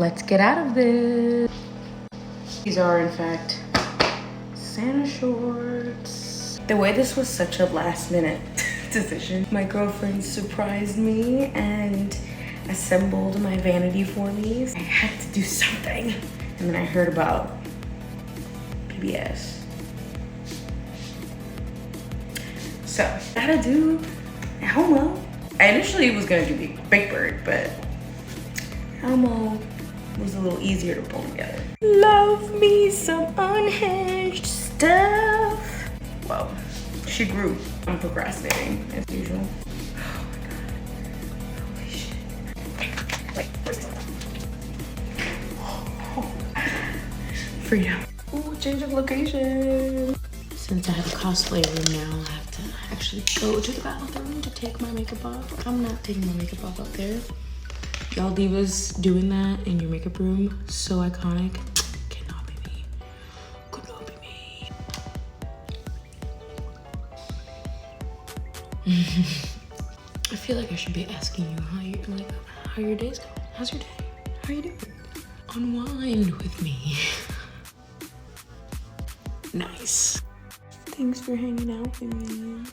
let's get out of this. These are, in fact, Santa shorts. The way this was such a last minute decision, my girlfriend surprised me and assembled my vanity for me. I had to do something. And then I heard about PBS. So, gotta do Elmo. I initially was gonna do Big Bird, but Elmo was a little easier to pull together. Love me some unhinged stuff. Well, she grew. I'm procrastinating as usual. Oh my god. Holy shit. Wait, freedom. Ooh, change of location. Since I have a cosplay room now, I have to actually go to the bathroom to take my makeup off. I'm not taking my makeup off up there. Y'all divas doing that in your makeup room, so iconic. Cannot be me. Could not be me. I feel like I should be asking you how your day's going. How's your day? How you doing? Unwind with me. Nice. Thanks for hanging out with me.